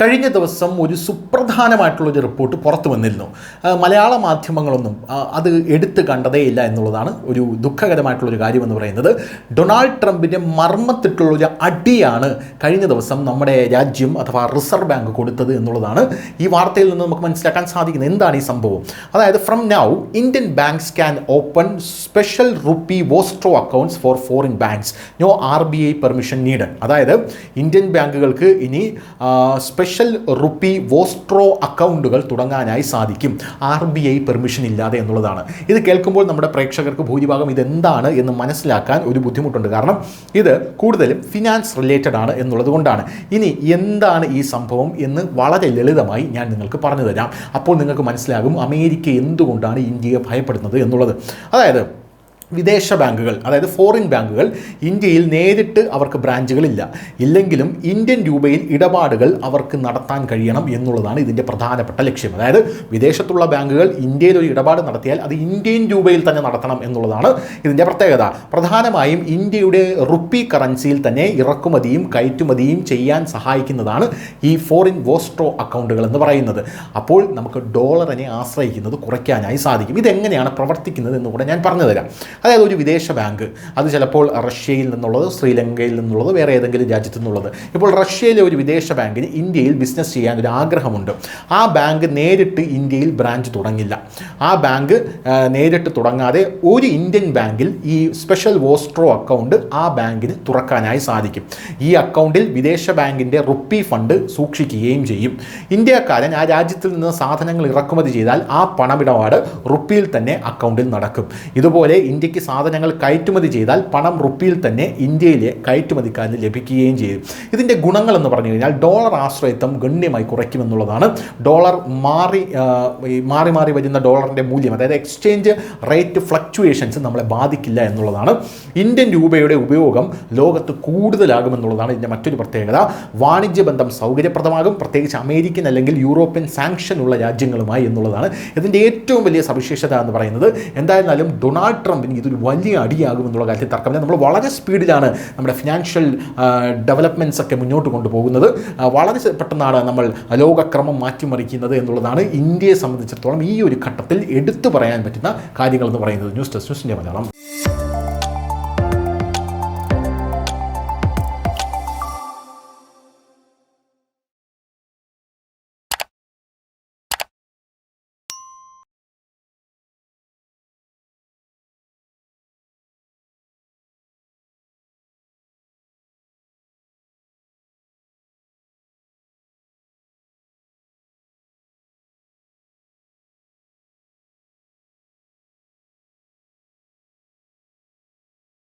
കഴിഞ്ഞ ദിവസം ഒരു സുപ്രധാനമായിട്ടുള്ളൊരു റിപ്പോർട്ട് പുറത്തു വന്നിരുന്നു. മലയാള മാധ്യമങ്ങളൊന്നും അത് എടുത്തു കണ്ടതേയില്ല എന്നുള്ളതാണ് ഒരു ദുഃഖകരമായിട്ടുള്ളൊരു കാര്യമെന്ന് പറയുന്നത്. ഡൊണാൾഡ് ട്രംപിൻ്റെ മർമ്മത്തിട്ടുള്ളൊരു അടിയാണ് കഴിഞ്ഞ ദിവസം നമ്മുടെ രാജ്യം അഥവാ റിസർവ് ബാങ്ക് കൊടുത്തത് എന്നുള്ളതാണ് ഈ വാർത്തയിൽ നിന്ന് നമുക്ക് മനസ്സിലാക്കാൻ സാധിക്കുന്നത്. എന്താണ് ഈ സംഭവം? അതായത് from now Indian banks can open special rupee vostro accounts for foreign banks, no RBI permission needed. അതായത് ഇന്ത്യൻ ബാങ്കുകൾക്ക് ഇനി സ്പെഷ്യൽ റുപ്പി വോസ്ട്രോ അക്കൗണ്ടുകൾ തുടങ്ങാനായി സാധിക്കും RBI പെർമിഷൻ ഇല്ലാതെ എന്നുള്ളതാണ്. ഇത് കേൾക്കുമ്പോൾ നമ്മുടെ പ്രേക്ഷകർക്ക് ഭൂരിഭാഗം ഇതെന്താണ് എന്ന് മനസ്സിലാക്കാൻ ഒരു ബുദ്ധിമുട്ടുണ്ട്. കാരണം ഇത് കൂടുതലും ഫിനാൻസ് റിലേറ്റഡ് ആണ് എന്നുള്ളത് കൊണ്ടാണ്. ഇനി എന്താണ് ഈ സംഭവം എന്ന് വളരെ ലളിതമായി ഞാൻ നിങ്ങൾക്ക് പറഞ്ഞു തരാം. അപ്പോൾ നിങ്ങൾക്ക് മനസ്സിലാകും അമേരിക്ക എന്തുകൊണ്ടാണ് ഇന്ത്യയെ ഭയപ്പെടുന്നത് എന്നുള്ളത്. അതായത് വിദേശ ബാങ്കുകൾ, അതായത് ഫോറിൻ ബാങ്കുകൾ ഇന്ത്യയിൽ നേരിട്ട് അവർക്ക് ബ്രാഞ്ചുകളില്ല, ഇല്ലെങ്കിലും ഇന്ത്യൻ രൂപയിൽ ഇടപാടുകൾ അവർക്ക് നടത്താൻ കഴിയണം എന്നുള്ളതാണ് ഇതിൻ്റെ പ്രധാനപ്പെട്ട ലക്ഷ്യം. അതായത് വിദേശത്തുള്ള ബാങ്കുകൾ ഇന്ത്യയിൽ ഒരു ഇടപാട് നടത്തിയാൽ അത് ഇന്ത്യൻ രൂപയിൽ തന്നെ നടത്തണം എന്നുള്ളതാണ് ഇതിൻ്റെ പ്രത്യേകത. പ്രധാനമായും ഇന്ത്യയുടെ റുപ്പി കറൻസിയിൽ തന്നെ ഇറക്കുമതിയും കയറ്റുമതിയും ചെയ്യാൻ സഹായിക്കുന്നതാണ് ഈ ഫോറിൻ വോസ്ട്രോ അക്കൗണ്ടുകൾ എന്ന് പറയുന്നത്. അപ്പോൾ നമുക്ക് ഡോളറിനെ ആശ്രയിക്കുന്നത് കുറയ്ക്കാനായി സാധിക്കും. ഇതെങ്ങനെയാണ് പ്രവർത്തിക്കുന്നത് എന്ന് കൂടെ ഞാൻ പറഞ്ഞു തരാം. അതായത് ഒരു വിദേശ ബാങ്ക്, അത് ചിലപ്പോൾ റഷ്യയിൽ നിന്നുള്ളത്, ശ്രീലങ്കയിൽ നിന്നുള്ളത്, വേറെ ഏതെങ്കിലും രാജ്യത്തു നിന്നുള്ളത്. ഇപ്പോൾ റഷ്യയിലെ ഒരു വിദേശ ബാങ്കിന് ഇന്ത്യയിൽ ബിസിനസ് ചെയ്യാൻ ഒരു ആഗ്രഹമുണ്ട്. ആ ബാങ്ക് നേരിട്ട് ഇന്ത്യയിൽ ബ്രാഞ്ച് തുടങ്ങില്ല. ആ ബാങ്ക് നേരിട്ട് തുടങ്ങാതെ ഒരു ഇന്ത്യൻ ബാങ്കിൽ ഈ സ്പെഷ്യൽ വോസ്ട്രോ അക്കൗണ്ട് ആ ബാങ്കിന് തുറക്കാനായി സാധിക്കും. ഈ അക്കൗണ്ടിൽ വിദേശ ബാങ്കിൻ്റെ റുപ്പി ഫണ്ട് സൂക്ഷിക്കുകയും ചെയ്യും. ഇന്ത്യക്കാരൻ ആ രാജ്യത്തിൽ നിന്ന് സാധനങ്ങൾ ഇറക്കുമതി ചെയ്താൽ ആ പണമിടപാട് റുപ്പിയിൽ തന്നെ അക്കൗണ്ടിൽ നടക്കും. ഇതുപോലെ ഇന്ത്യക്ക് സാധനങ്ങൾ കയറ്റുമതി ചെയ്താൽ പണം റുപ്പിയിൽ തന്നെ ഇന്ത്യയിലെ കയറ്റുമതിക്കാരന് ലഭിക്കുകയും ചെയ്യും. ഇതിൻ്റെ ഗുണങ്ങൾ എന്ന് പറഞ്ഞു കഴിഞ്ഞാൽ ഡോളർ ആശ്രയത്വം ഗണ്യമായി കുറയ്ക്കുമെന്നുള്ളതാണ്. ഡോളർ മാറി വരുന്ന ഡോളറിൻ്റെ മൂല്യം, അതായത് എക്സ്ചേഞ്ച് റേറ്റ് ഫ്ലക്ച്വേഷൻസ് നമ്മളെ ബാധിക്കില്ല എന്നുള്ളതാണ്. ഇന്ത്യൻ രൂപയുടെ ഉപയോഗം ലോകത്ത് കൂടുതലാകുമെന്നുള്ളതാണ് ഇതിൻ്റെ മറ്റൊരു പ്രത്യേകത. വാണിജ്യ ബന്ധം സൗകര്യപ്രദമാകും, പ്രത്യേകിച്ച് അമേരിക്കൻ അല്ലെങ്കിൽ യൂറോപ്യൻ സാങ്ഷൻ ഉള്ള രാജ്യങ്ങളുമായി എന്നുള്ളതാണ് ഇതിൻ്റെ ഏറ്റവും വലിയ സവിശേഷത എന്ന് പറയുന്നത്. എന്തായിരുന്നാലും ഡൊണാൾഡ് ട്രംപിന് ഇതൊരു വലിയ അടിയാകുമെന്നുള്ള കാര്യത്തിൽ തർക്കമില്ല. നമ്മൾ വളരെ സ്പീഡിലാണ് നമ്മുടെ ഫിനാൻഷ്യൽ ഡെവലപ്മെൻറ്റ്സ് ഒക്കെ മുന്നോട്ട് കൊണ്ടുപോകുന്നത്. വളരെ പെട്ടെന്നാണ് നമ്മൾ ലോകക്രമം മാറ്റിമറിക്കുന്നത് എന്നുള്ളതാണ് ഇന്ത്യയെ സംബന്ധിച്ചിടത്തോളം ഈ ഒരു ഘട്ടത്തിൽ എടുത്തു പറയാൻ പറ്റുന്ന കാര്യങ്ങൾ എന്ന് പറയുന്നത്. News desk news India Malayalam.